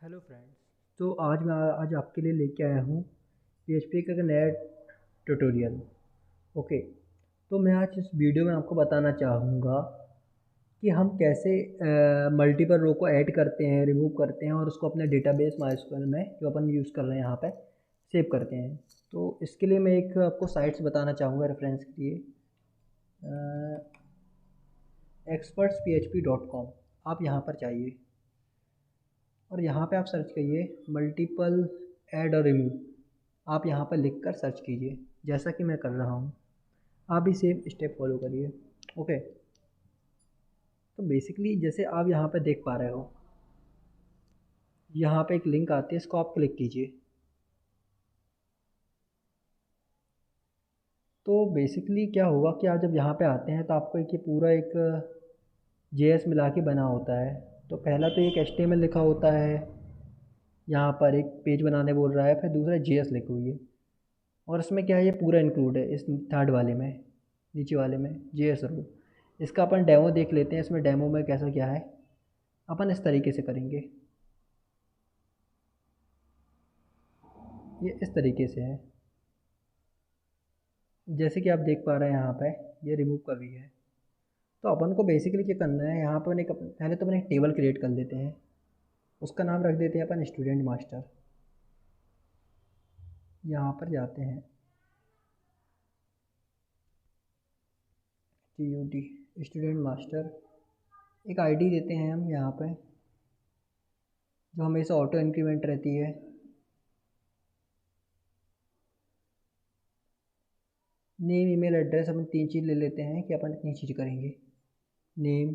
Hello friends. तो आज आपके लिए लेके आया हूँ PHP का एक नया ट्यूटोरियल। ओके। तो मैं आज इस वीडियो में आपको बताना चाहूँगा कि हम कैसे मल्टीपल रो को ऐड करते हैं, रिमूव करते हैं और उसको अपने डेटाबेस माइस्क्वेल में जो अपन यूज़ कर रहे हैं यहाँ पे सेव करते हैं। तो इसके लिए मैं एक आपको साइट्स बताना चाहूँगा रेफरेंस के लिए। expertsphp.com आप यहाँ पर जाइए और यहाँ पे आप सर्च करिए मल्टीपल ऐड और रिमूव। आप यहाँ पर लिख कर सर्च कीजिए जैसा कि मैं कर रहा हूँ। आप भी सेम स्टेप फॉलो करिए। ओके। तो बेसिकली जैसे आप यहाँ पे देख पा रहे हो, यहाँ पे एक लिंक आती है, इसको आप क्लिक कीजिए। तो बेसिकली क्या होगा कि आप जब यहाँ पे आते हैं तो आपको एक ये पूरा एक JS मिला के बना होता है। तो पहला तो एक HTML लिखा होता है, यहाँ पर एक पेज बनाने बोल रहा है, फिर दूसरा JS लिखी हुई है और इसमें क्या है, ये पूरा इंक्लूड है इस थर्ड वाले में, नीचे वाले में JS रो। इसका अपन डेमो देख लेते हैं। इसमें डेमो में कैसा क्या है, अपन इस तरीके से करेंगे। ये इस तरीके से है, जैसे कि आप देख पा रहे हैं यहाँ पे ये रिमूव का भी है। तो अपन को बेसिकली क्या करना है, यहाँ पर पहले तो अपन एक टेबल क्रिएट कर लेते हैं। उसका नाम रख देते हैं अपन स्टूडेंट मास्टर। यहाँ पर जाते हैं TUD स्टूडेंट मास्टर, एक ID देते हैं हम यहाँ पे जो हमेशा ऑटो इंक्रीमेंट रहती है। नेम, ईमेल एड्रेस, अपन 3 चीज़ ले लेते हैं कि अपन इतनी चीज़ करेंगे। नेम,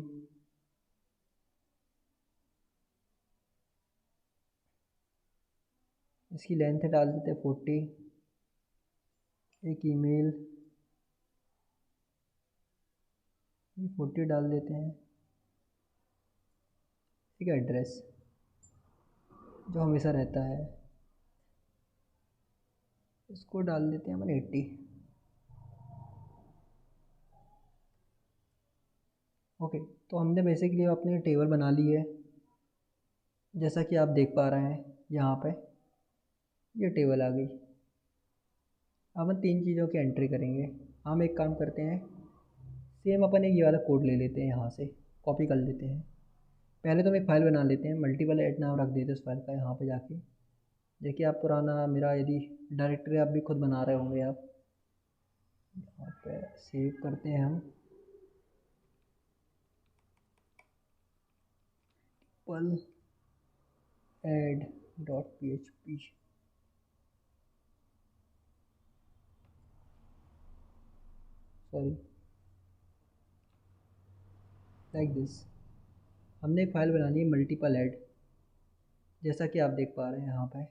इसकी लेंथ डाल देते हैं 40। एक ईमेल 40 डाल देते हैं। एक एड्रेस जो हमेशा रहता है, इसको डाल देते हैं अपन 80। ओके। तो हमने बेसिकली अपनी टेबल बना ली है, जैसा कि आप देख पा रहे हैं यहाँ पे ये टेबल आ गई। अब हम 3 चीज़ों की एंट्री करेंगे। हम एक काम करते हैं, सेम अपन एक ये वाला कोड ले लेते हैं, यहाँ से कॉपी कर लेते हैं। पहले तो हम एक फ़ाइल बना लेते हैं, मल्टीपल ऐड नाम रख देते हैं उस फाइल का। यहाँ पे जाके देखिए, आप पुराना मेरा यदि डायरेक्टरी आप भी खुद बना रहे होंगे, आप यहाँ पे सेव करते हैं हम पल add.php। Sorry, like this. हमने एक फ़ाइल बनानी है मल्टीपल ऐड, जैसा कि आप देख पा रहे हैं यहाँ पे।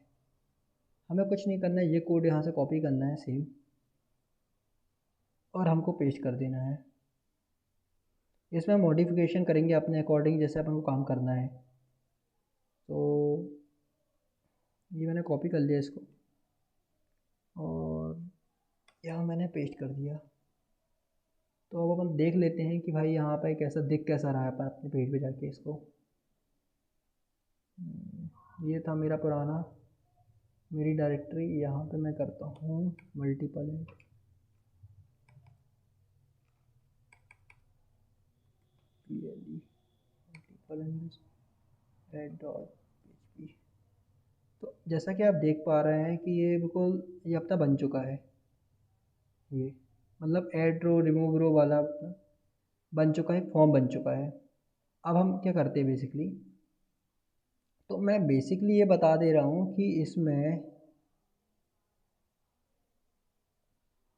हमें कुछ नहीं करना है, ये कोड यहाँ से कॉपी करना है सेम और हमको पेस्ट कर देना है। इसमें मॉडिफिकेशन करेंगे अपने अकॉर्डिंग, जैसे अपन को काम करना है। तो ये मैंने कॉपी कर लिया इसको और यहाँ मैंने पेस्ट कर दिया। तो अब अपन देख लेते हैं कि भाई यहाँ पे कैसा रहा है अपन अपने पेज पे जाके इसको। ये था मेरा पुराना, मेरी डायरेक्टरी। यहाँ पे मैं करता हूँ मल्टीपल ऐड.php। तो जैसा कि आप देख पा रहे हैं कि ये बिल्कुल ये अपना बन चुका है। ये मतलब ऐड रो रिमूव रो वाला अपना बन चुका है, फॉर्म बन चुका है। अब हम क्या करते हैं बेसिकली, तो मैं बेसिकली ये बता दे रहा हूँ कि इसमें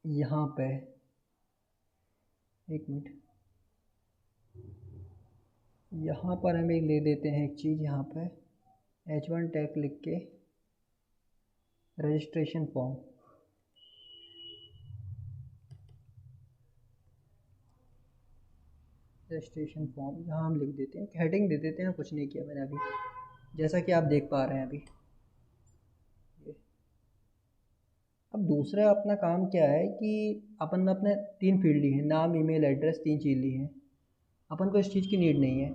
यहाँ पे एक मिनट, यहाँ पर हम एक ले देते हैं एक चीज़, यहाँ पे H1 टैग लिख के रजिस्ट्रेशन फॉर्म। रजिस्ट्रेशन फॉर्म यहाँ हम लिख देते हैं, हेडिंग दे देते हैं, कुछ नहीं किया मैंने अभी, जैसा कि आप देख पा रहे हैं अभी। अब दूसरा अपना काम क्या है कि अपन ने अपने 3 फील्ड ली हैं, नाम, ईमेल एड्रेस, 3 चीज़ ली हैं। अपन को इस चीज़ की नीड नहीं है,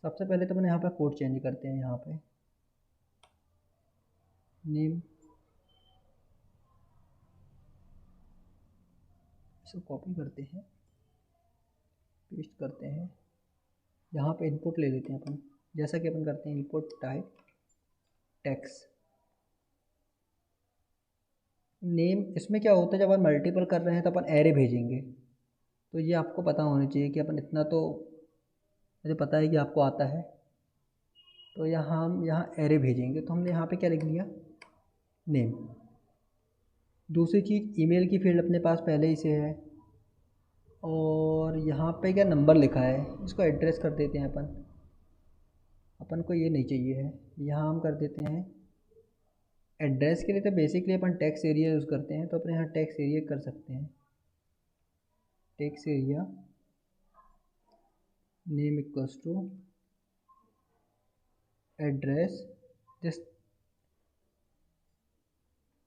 सबसे पहले तो मैंने यहाँ पे कोड चेंज करते हैं, यहाँ पे नेम, इसको कॉपी करते हैं, पेस्ट करते हैं, यहाँ पे इनपुट ले लेते हैं अपन, जैसा कि अपन करते हैं इनपुट टाइप टेक्स्ट नेम। इसमें क्या होता है, जब अपन मल्टीपल कर रहे हैं तो अपन एरे भेजेंगे, तो ये आपको पता होना चाहिए कि अपन इतना तो मुझे पता है कि आपको आता है। तो यहाँ हम यहाँ एरे भेजेंगे, तो हमने यहाँ पे क्या लिख लिया, नेम। दूसरी चीज़, ईमेल की फील्ड अपने पास पहले ही से है, और यहाँ पे क्या नंबर लिखा है, इसको एड्रेस कर देते हैं अपन को ये नहीं चाहिए है। यहाँ हम कर देते हैं एड्रेस के लिए, तो बेसिकली अपन टेक्स्ट एरिया यूज़ करते हैं, तो अपने यहाँ टेक्स्ट एरिया कर सकते हैं, text area name equals to address जिस,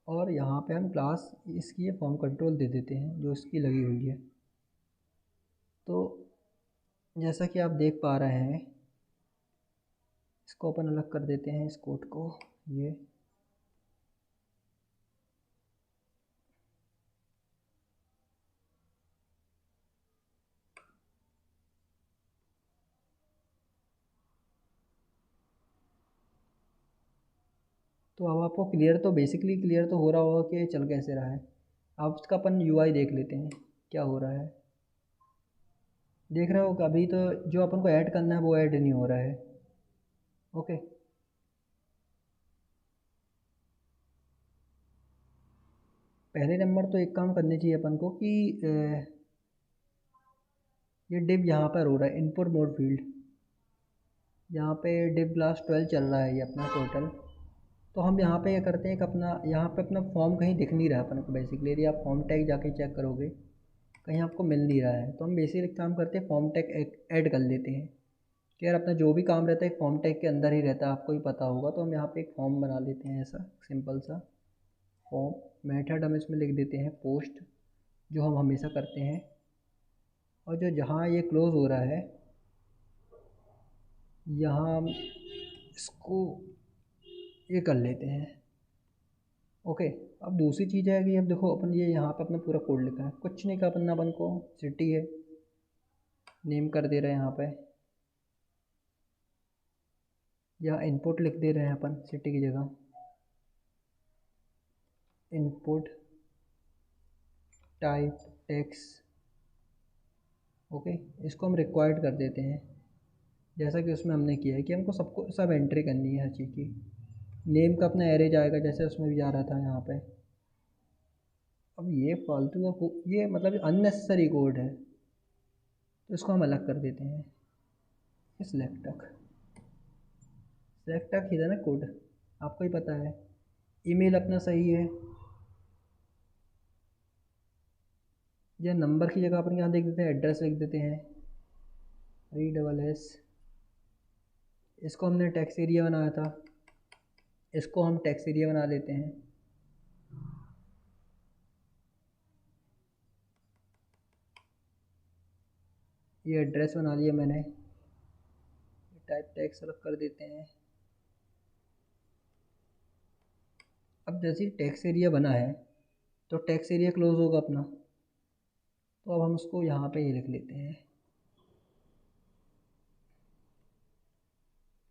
और यहाँ पे हम क्लास इसकी फॉर्म कंट्रोल दे देते हैं जो इसकी लगी हुई है। तो जैसा कि आप देख पा रहे हैं, इसको अपन अलग कर देते हैं, इस कोड को, ये तो अब आपको क्लियर, तो बेसिकली क्लियर तो हो रहा होगा कि ये चल कैसे रहा है। अब इसका अपन यूआई देख लेते हैं क्या हो रहा है। देख रहे हो, अभी तो जो अपन को ऐड करना है वो ऐड नहीं हो रहा है। ओके, पहले नंबर तो एक काम करने चाहिए अपन को कि ये डिव यहाँ पर हो रहा है इनपुट मोड फील्ड, यहाँ पे डिव क्लास 12 चल रहा है ये अपना टोटल। तो हम यहाँ पे ये करते हैं कि अपना यहाँ पे अपना फॉर्म कहीं दिख नहीं रहा है अपन को। बेसिकली यदि आप फॉर्म टैग जाके चेक करोगे कहीं आपको मिल नहीं रहा है, तो हम बेसिकली काम करते हैं फॉर्म टैग ऐड कर लेते हैं कि यार अपना जो भी काम रहता है फॉर्म टैग के अंदर ही रहता है, आपको ही पता होगा। तो हम यहाँ पे एक फॉर्म बना लेते हैं, ऐसा सिंपल सा फॉर्म। मेथड हम इसमें लिख देते हैं पोस्ट, जो हम हमेशा करते हैं, और जो जहाँ ये क्लोज़ हो रहा है यहाँ हम इसको ये कर लेते हैं। ओके, अब दूसरी चीज़ है कि अब देखो अपन ये यहाँ पे अपना पूरा कोड लिखा है, कुछ नहीं का अपन को सिटी है नेम कर दे रहे हैं यहाँ पे, या इनपुट लिख दे रहे हैं अपन सिटी की जगह इनपुट टाइप टेक्स्ट। ओके, इसको हम रिक्वायर्ड कर देते हैं, जैसा कि उसमें हमने किया है कि हमको सबको सब एंट्री करनी है हर चीज़ की। नेम का अपना एरे जाएगा जैसे उसमें भी जा रहा था यहाँ पे। अब ये फालतू का ये मतलब अननेसेसरी कोड है, तो इसको हम अलग कर देते हैं। सिलेक्ट तक ही था ना कोड, आपको ही पता है। ईमेल अपना सही है, या नंबर की जगह अपन यहाँ देख देते हैं एड्रेस लिख देते हैं ESS। इसको हमने टेक्स्ट एरिया बनाया था, इसको हम टेक्स्ट एरिया बना लेते हैं। ये एड्रेस बना लिया मैंने, टाइप टेक्स्ट अलग कर देते हैं। अब जैसे टेक्स्ट एरिया बना है तो टेक्स्ट एरिया क्लोज होगा अपना, तो अब हम उसको यहाँ पे ही लिख लेते हैं।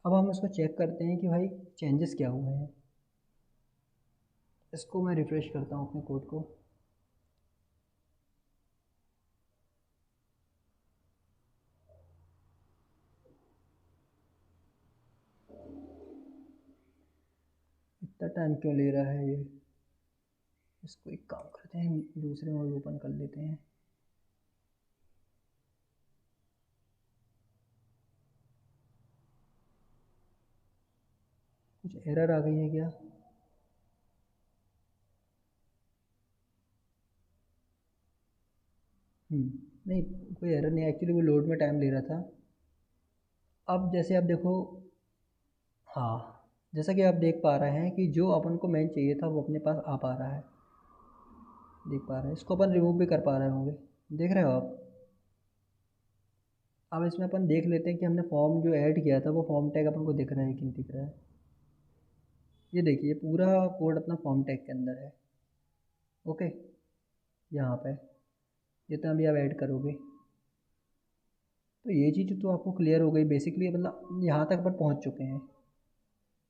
अब हम इसको चेक करते हैं कि भाई चेंजेस क्या हुए हैं। इसको मैं रिफ़्रेश करता हूँ अपने कोड को। इतना टाइम क्यों ले रहा है ये। इसको एक काम करते हैं, दूसरे मोड ओपन कर लेते हैं। कुछ एरर आ गई है क्या। नहीं, कोई एरर नहीं, एक्चुअली वो लोड में टाइम ले रहा था। अब जैसे आप देखो, हाँ, जैसा कि आप देख पा रहे हैं कि जो अपन को मेन चाहिए था वो अपने पास आ पा रहा है, देख पा रहे हैं। इसको अपन रिमूव भी कर पा रहे होंगे, देख रहे हो आप। अब इसमें अपन देख लेते हैं कि हमने फॉर्म जो ऐड किया था वो फॉर्म टैग अपन को दिख रहा है कि नहीं दिख रहा है। ये देखिए पूरा कोड अपना फॉर्म टैग के अंदर है। ओके, यहाँ पे जितना भी आप ऐड करोगे, तो ये चीज़ तो आपको क्लियर हो गई बेसिकली, मतलब यहाँ तक अपन पहुँच चुके हैं।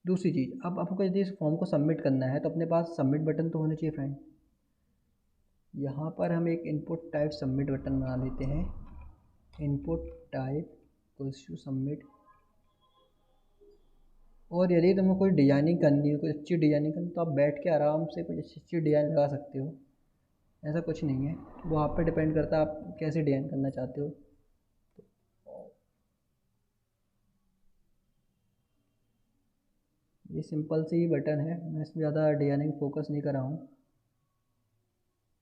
दूसरी चीज़, अब आपको यदि इस फॉर्म को सबमिट करना है तो अपने पास सबमिट बटन तो होना चाहिए फ्रेंड। यहाँ पर हम एक इनपुट टाइप सबमिट बटन बना लेते हैं। Input type two submit. और यदि तुम्हें कोई डिज़ाइनिंग करनी हो, कोई अच्छी डिज़ाइनिंग करनी, तो आप बैठ के आराम से कुछ अच्छी अच्छी डिज़ाइन लगा सकते हो। ऐसा कुछ नहीं है, वो आप पे डिपेंड करता है आप कैसे डिज़ाइन करना चाहते हो। ये सिंपल सी बटन है, मैं इसमें ज़्यादा डिज़ाइनिंग फोकस नहीं कर रहा हूँ।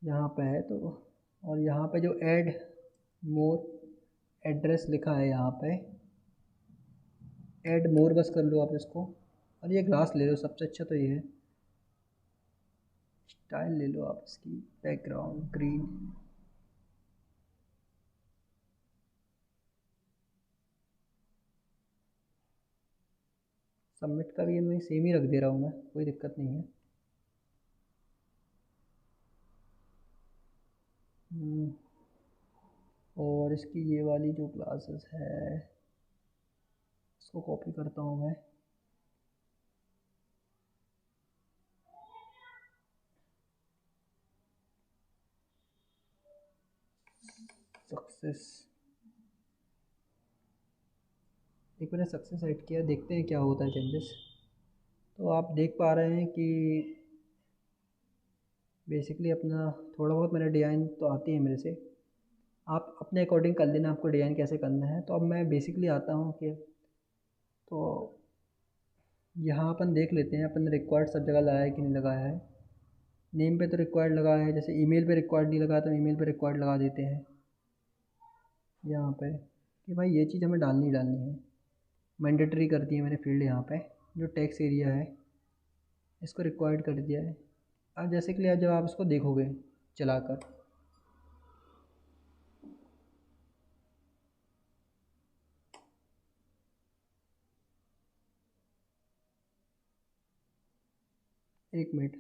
यहाँ पे है तो, और यहाँ पे जो ऐड मोर एड्रेस लिखा है, यहाँ पे ऐड मोर बस कर लो आप इसको। और ये ग्लास ले लो, सबसे अच्छा तो ये है। स्टाइल ले लो आप इसकी, बैकग्राउंड ग्रीन। सबमिट का भी मैं सेम ही रख दे रहा हूँ, मैं कोई दिक्कत नहीं है। और इसकी ये वाली जो क्लासेस है इसको कॉपी करता हूँ मैं। सक्सेस, एक मैंने सक्सेस ऐड किया, देखते हैं क्या होता है चेंजेस। तो आप देख पा रहे हैं कि बेसिकली अपना थोड़ा बहुत मैंने डिज़ाइन तो आती है मेरे से, आप अपने अकॉर्डिंग कर लेना आपको डिज़ाइन कैसे करना है। तो अब मैं बेसिकली आता हूँ कि तो यहाँ अपन देख लेते हैं अपन ने रिक्वायर्ड सब जगह लगाया है कि नहीं लगाया है। नेम पे तो रिक्वायर्ड लगा है, जैसे ईमेल पे रिक्वायर्ड नहीं लगा तो ईमेल पे रिक्वायर्ड लगा देते हैं यहाँ पे, कि भाई ये चीज़ हमें डालनी ही डालनी है। मैंडेटरी कर दी है मैंने फील्ड यहाँ पे, जो टैक्स एरिया है इसको रिक्वायर्ड कर दिया है। अब जैसे कि जब आप इसको देखोगे चलाकर, एक मिनट,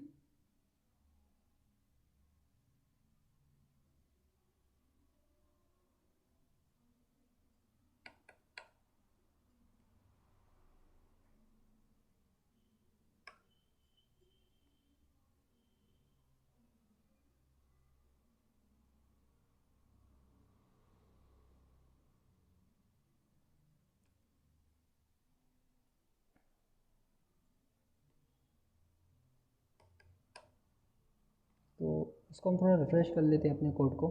तो इसको हम थोड़ा रिफ़्रेश कर लेते हैं अपने कोड को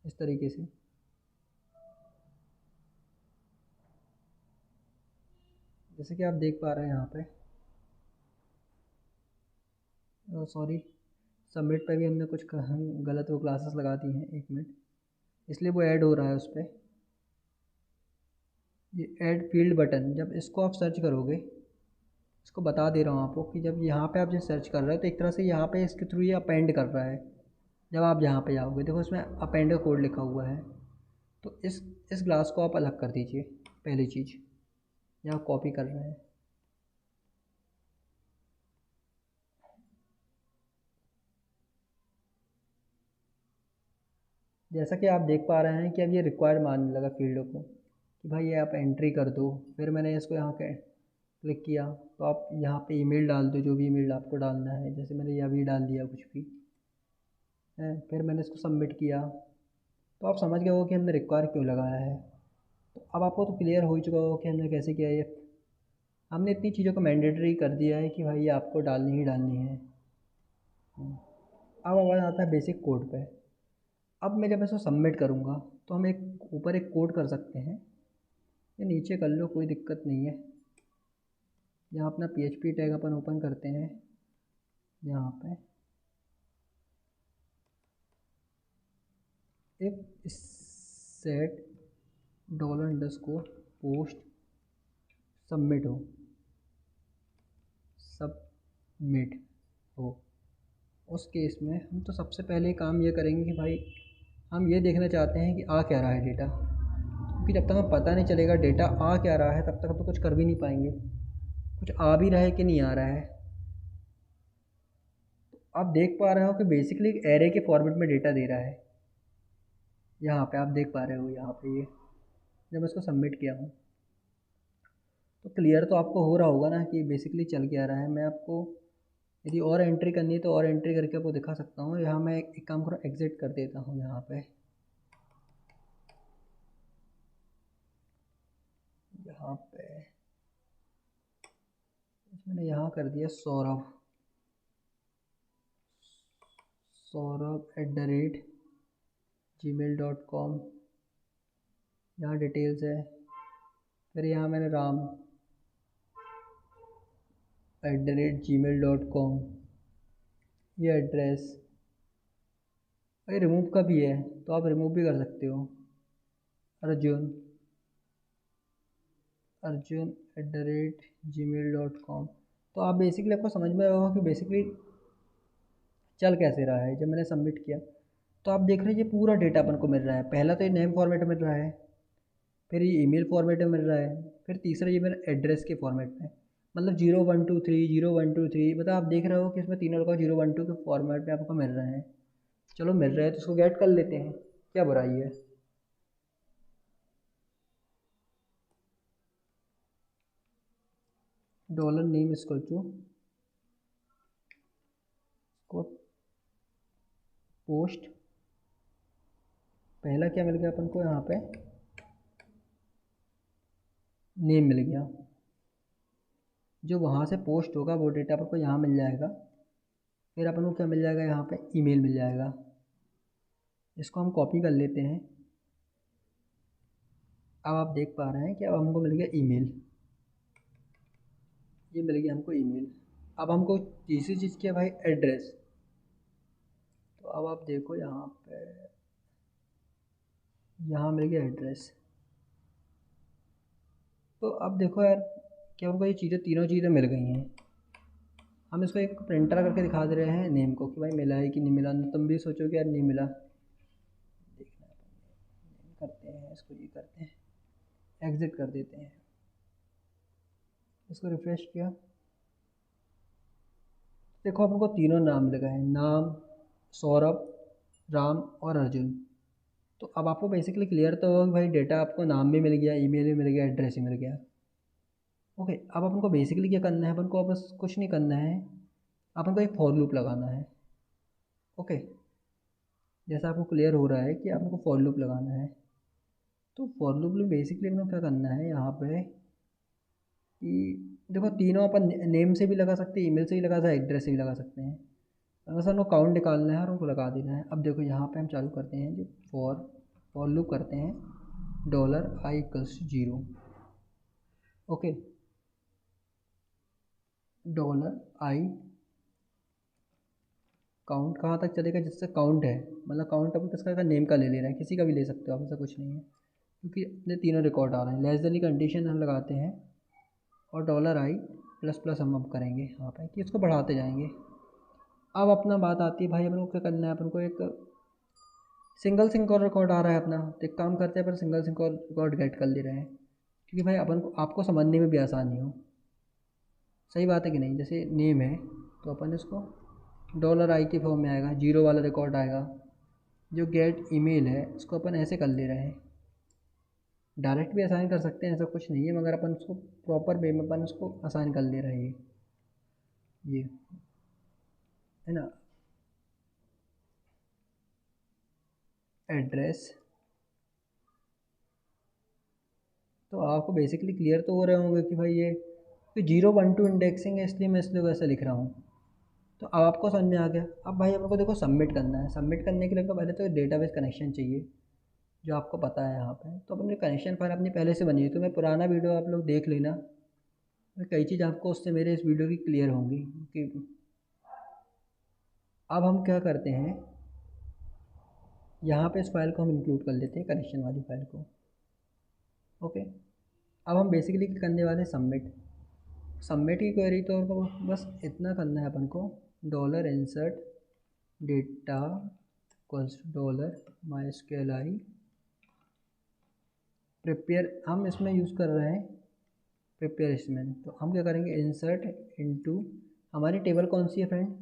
इस तरीके से। जैसे कि आप देख पा रहे हैं यहाँ पे, सॉरी, सबमिट पे भी हमने कुछ गलत वो क्लासेस लगा दी हैं, एक मिनट, इसलिए वो ऐड हो रहा है उस पर। ये ऐड फील्ड बटन, जब इसको आप सर्च करोगे, इसको बता दे रहा हूँ आपको कि जब यहाँ पे आप जो सर्च कर रहे हो तो एक तरह से यहाँ पे इसके थ्रू ये अपेंड कर रहा है। जब आप यहाँ पे जाओगे देखो इसमें अपेंड का कोड लिखा हुआ है, तो इस ग्लास को आप अलग कर दीजिए। पहली चीज़ यहाँ कॉपी कर रहे हैं, जैसा कि आप देख पा रहे हैं कि अब ये रिक्वायर्ड मानने लगा फील्डों को कि भाई ये आप एंट्री कर दो। फिर मैंने इसको यहाँ के क्लिक किया तो आप यहाँ पे ईमेल डाल दो, जो भी ईमेल आपको डालना है, जैसे मैंने ये अभी डाल दिया कुछ भी है। फिर मैंने इसको सबमिट किया, तो आप समझ गए हो कि हमने रिक्वायर क्यों लगाया है। तो अब आपको तो क्लियर हो ही चुका हो कि हमने कैसे किया ये। हमने इतनी चीज़ों को मैंडेटरी कर दिया है कि भाई ये आपको डालनी ही डालनी है। अब आवाज़ आता है बेसिक कोड पे। अब मैं जब इसको सबमिट करूँगा तो हम एक ऊपर एक कोड कर सकते हैं, ये नीचे कर लो कोई दिक्कत नहीं है। यहाँ अपना PHP टैग अपन ओपन करते हैं, यहाँ पे इफ सेट $_पोस्ट सबमिट हो, उस केस में हम तो सबसे पहले काम ये करेंगे कि भाई हम ये देखना चाहते हैं कि आ क्या रहा है डेटा। क्योंकि जब तक हमें पता नहीं चलेगा डेटा आ क्या रहा है तब तक हम तो कुछ कर भी नहीं पाएंगे, कुछ आ भी रहा है कि नहीं आ रहा है। आप देख पा रहे हो कि बेसिकली एक एरे के फॉर्मेट में डेटा दे रहा है। यहाँ पे आप देख पा रहे हो, यहाँ पे ये जब मैं इसको सबमिट किया हूँ तो क्लियर तो आपको हो रहा होगा ना कि बेसिकली चल क्या रहा है। मैं आपको यदि और एंट्री करनी है तो और एंट्री करके आपको दिखा सकता हूँ। यहाँ मैं एक काम करूँ, एग्जिट कर देता हूँ। यहाँ पे मैंने यहाँ कर दिया सौरभ @gmail.com, यहाँ डिटेल्स है। फिर यहाँ मैंने राम @gmail.com, ये एड्रेस। भाई रिमूव का भी है तो आप रिमूव भी कर सकते हो। अर्जुन @gmail.com। तो आप बेसिकली आपको समझ में आएगा कि बेसिकली चल कैसे रहा है। जब मैंने सबमिट किया तो आप देख रहे हैं ये पूरा डेटा अपन को मिल रहा है। पहला तो ये नेम फॉर्मेट में मिल रहा है, फिर ये ईमेल फॉर्मेट में मिल रहा है, फिर तीसरा ये मेरा एड्रेस के फॉर्मेट में, मतलब 0123 0123। मतलब आप देख रहे हो कि इसमें तीनों का 012 के फॉर्मेट में आपको मिल रहे हैं। चलो मिल रहा है तो इसको गेट कर लेते हैं, क्या बुराई है। $name equal to post. पहला क्या मिल गया अपन को, यहाँ पे नेम मिल गया। जो वहाँ से पोस्ट होगा वो डेटा अपन को यहाँ मिल जाएगा। फिर अपन को क्या मिल जाएगा, यहाँ पे ईमेल मिल जाएगा। इसको हम कॉपी कर लेते हैं। अब आप देख पा रहे हैं कि अब हमको मिल गया ईमेल, ये मिल गया हमको ईमेल। अब हमको तीसरी चीज़ क्या है भाई, एड्रेस। तो अब आप देखो यहाँ पे, यहाँ मिल गया एड्रेस। तो अब देखो यार क्या हमको ये चीज़ें तीनों चीज़ें मिल गई हैं। हम इसको एक प्रिंटर करके दिखा दे रहे हैं नेम को कि भाई मिला है कि नहीं मिला। तुम भी सोचो कि यार नहीं मिला, देखना करते हैं इसको, ये करते हैं, एग्ज़िट कर देते हैं। इसको रिफ़्रेश किया, देखो हमको तीनों नाम मिल गए हैं, नाम, सौरभ, राम और अर्जुन। तो अब आपको बेसिकली क्लियर तो होगा कि भाई डेटा आपको नाम भी मिल गया, ईमेल भी मिल गया, एड्रेस भी मिल गया। ओके, अब अपन को बेसिकली क्या करना है, अपन को बस कुछ नहीं करना है, अपन को एक फॉर लूप लगाना है। ओके, जैसा आपको क्लियर हो रहा है कि आपको फॉर लूप लगाना है। तो फॉर लूप में बेसिकली अपन को क्या करना है यहाँ पे कि देखो तीनों अपन नेम से भी लगा सकते हैं, ईमेल से भी लगा सकते हैं, एड्रेस से भी लगा सकते हैं। बस उनको काउंट निकालना है और उनको लगा देना है। अब देखो यहाँ पे हम चालू करते हैं जी, फॉर लूप करते हैं $i = 0। ओके, $i काउंट कहाँ तक चलेगा, जिससे काउंट है, मतलब काउंट अपन किसका नेम का ले रहे हैं, किसी का भी ले सकते हो आप, ऐसा कुछ नहीं है क्योंकि अपने तीनों रिकॉर्ड आ रहे हैं। लेस देन की कंडीशन हम लगाते हैं और $i++ हम अब करेंगे यहाँ पे कि इसको बढ़ाते जाएंगे। अब अपना बात आती है भाई अपन को क्या करना है, अपन को एक सिंगल सिंक रिकॉर्ड आ रहा है अपना, तो एक काम करते हैं अपन सिंगल सिंक रिकॉर्ड गेट कर ले रहे हैं क्योंकि भाई अपन को आपको समझने में भी आसानी हो। सही बात है कि नहीं। जैसे नेम है तो अपन इसको $i के फॉर्म में आएगा, 0 वाला रिकॉर्ड आएगा। जो गेट ईमेल है इसको अपन ऐसे कर ले रहे हैं, डायरेक्ट भी असाइन कर सकते हैं, ऐसा कुछ नहीं है, मगर अपन उसको प्रॉपर वे में अपन उसको असाइन कर ले रहे हैं। ये है ना, एड्रेस। तो आपको बेसिकली क्लियर तो हो रहे होंगे कि भाई ये 012 इंडेक्सिंग है, इसलिए मैं इसलिए वैसे लिख रहा हूँ। तो अब आपको समझ में आ गया। अब भाई आपको देखो सबमिट करना है। सबमिट करने के लिए तो पहले तो डेटाबेस कनेक्शन चाहिए, जो आपको पता है यहाँ पे। तो अपनी कनेक्शन फाइल अपनी पहले से बनी है, तो मैं पुराना वीडियो आप लोग देख लेना, कई चीज़ आपको उससे मेरे इस वीडियो की क्लियर होंगी। कि अब हम क्या करते हैं, यहाँ पे इस फाइल को हम इंक्लूड कर लेते हैं, कनेक्शन वाली फाइल को। ओके, अब हम बेसिकली करने वाले हैं सबमिट। सबमिट की क्वेरी तो बस इतना करना है अपन को, $insert data = $mysqli प्रिपेयर हम इसमें यूज़ कर रहे हैं प्रिपेयर स्टेटमेंट। तो हम क्या करेंगे, इंसर्ट इनटू, हमारी टेबल कौन सी है फ्रेंड,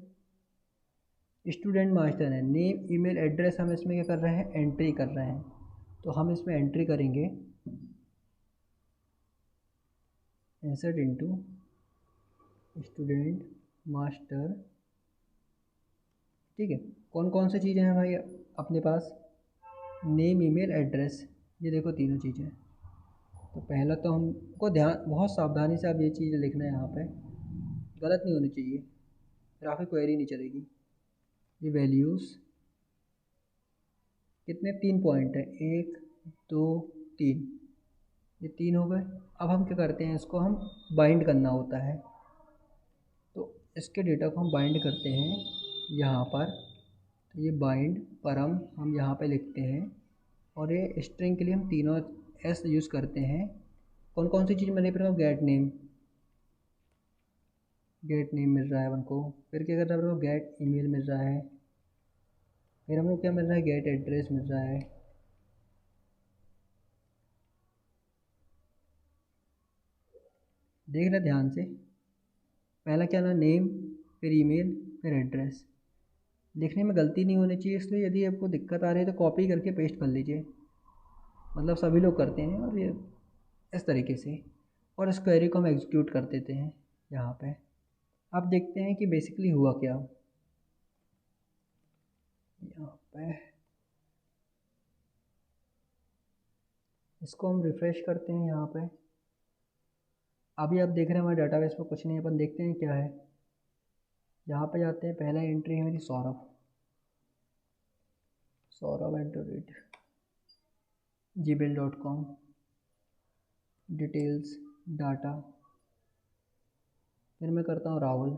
स्टूडेंट मास्टर है। नेम ईमेल एड्रेस हम इसमें क्या कर रहे हैं, एंट्री कर रहे हैं। तो हम इसमें एंट्री करेंगे इंसर्ट इनटू स्टूडेंट मास्टर। ठीक है, कौन कौन सी चीज़ें हैं भाई अपने पास, नेम ईमेल एड्रेस, ये देखो तीनों चीज़ें। तो पहला तो हमको ध्यान, बहुत सावधानी से आप ये चीज़ें लिखना है, यहाँ पे गलत नहीं होनी चाहिए, फिर आपकी क्वेरी नहीं चलेगी। ये वैल्यूज़ कितने, 3 पॉइंट है, 1 2 3, ये 3 हो गए। अब हम क्या करते हैं, इसको हम बाइंड करना होता है। तो इसके डेटा को हम बाइंड करते हैं यहाँ पर। तो ये बाइंड पर हम यहाँ पे लिखते हैं, और ये स्ट्रिंग के लिए हम तीनों एस यूज़ करते हैं। कौन कौन सी चीज़ मैंने फिर गेट नेम, गेट नेम मिल रहा है हमको, फिर क्या कर रहा है हमको, गेट ईमेल मिल रहा है, फिर हमको क्या मिल रहा है, गेट एड्रेस मिल रहा है। देख रहे ध्यान से, पहला क्या ना, नेम, फिर ईमेल, फिर एड्रेस। लिखने में गलती नहीं होनी चाहिए, इसलिए यदि आपको दिक्कत आ रही है तो कॉपी करके पेस्ट कर लीजिए, मतलब सभी लोग करते हैं, और ये इस तरीके से। और इस क्वेरी को हम एग्जीक्यूट कर देते हैं यहाँ पे। अब देखते हैं कि बेसिकली हुआ क्या यहाँ पे। इसको हम रिफ़्रेश करते हैं यहाँ पे। अभी आप देख रहे हैं हमारे डाटाबेस में कुछ नहीं है, अपन देखते हैं क्या है। यहाँ पे जाते हैं, पहला एंट्री है मेरी सौरभ, सौरभ@gmail.com, डिटेल्स, डाटा, फिर मैं करता हूँ राहुल,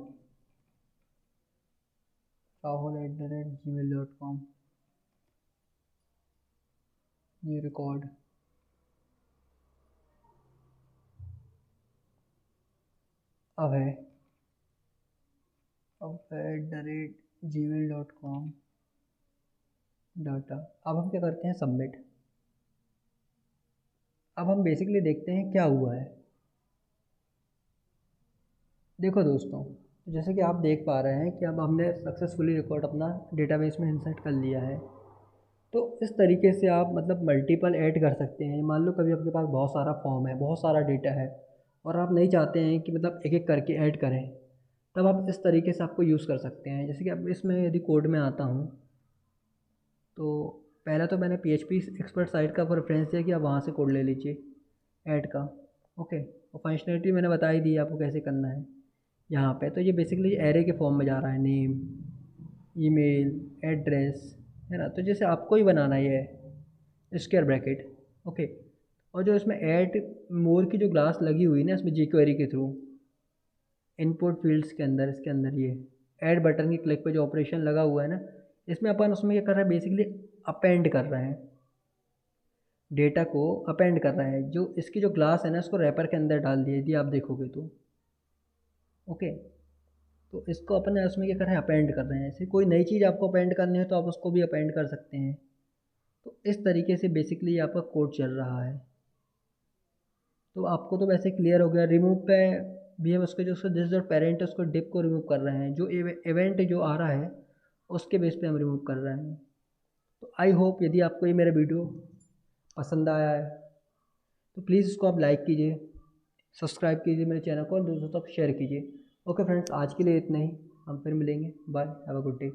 राहुल@gmail.com, न्यू रिकॉर्ड, अभय, अभय@gmail.com, डाटा। अब हम क्या करते हैं, सबमिट। अब हम बेसिकली देखते हैं क्या हुआ है। देखो दोस्तों, तो जैसे कि आप देख पा रहे हैं कि अब हमने सक्सेसफुली रिकॉर्ड अपना डेटाबेस में इंसर्ट कर लिया है। तो इस तरीके से आप मतलब मल्टीपल ऐड कर सकते हैं। मान लो कभी आपके पास बहुत सारा फॉर्म है, बहुत सारा डेटा है, और आप नहीं चाहते हैं कि मतलब एक एक करके ऐड करें, तब आप इस तरीके से आपको यूज़ कर सकते हैं। जैसे कि अब इसमें यदि कोड में आता हूँ, तो पहला तो मैंने PHP एक्सपर्ट साइट का रेफरेंस दिया कि आप वहाँ से कोड ले लीजिए ऐड का। ओके, और फंक्शनलिटी मैंने बता ही दी आपको कैसे करना है यहाँ पे। तो ये बेसिकली एरे के फॉर्म में जा रहा है, नेम, ईमेल, एड्रेस, है ना। तो जैसे आपको ही बनाना ही है स्क्वायर ब्रैकेट। ओके, और जो इसमें ऐड मोर की जो ग्लास लगी हुई है ना इसमें jQuery के थ्रू इनपुट फील्ड्स के अंदर, इसके अंदर ये ऐड बटन की क्लिक पे जो ऑपरेशन लगा हुआ है ना, इसमें अपन उसमें क्या कर रहे हैं, बेसिकली अपेंड कर रहे हैं, डेटा को अपेंड कर रहा है। जो इसकी जो ग्लास है ना, इसको रैपर के अंदर डाल दिया, यदि आप देखोगे तो। ओके, तो इसको अपन उसमें क्या कर रहे हैं, अपेंड कर रहे हैं। ऐसे कोई नई चीज़ आपको अपेंड करनी है तो आप उसको भी अपेंड कर सकते हैं। तो इस तरीके से बेसिकली आपका कोड चल रहा है। तो आपको तो वैसे क्लियर हो गया। रिमूव पे भी हम उसके जो पेरेंट है उसको डिप को रिमूव कर रहे हैं, जो इवेंट जो आ रहा है उसके बेस पे हम रिमूव कर रहे हैं। तो आई होप यदि आपको ये मेरा वीडियो पसंद आया है तो प्लीज़ इसको आप लाइक कीजिए, सब्सक्राइब कीजिए मेरे चैनल को, और दोस्तों तक शेयर कीजिए। ओके फ्रेंड्स, आज के लिए इतना ही, हम फिर मिलेंगे। Bye, have a good day.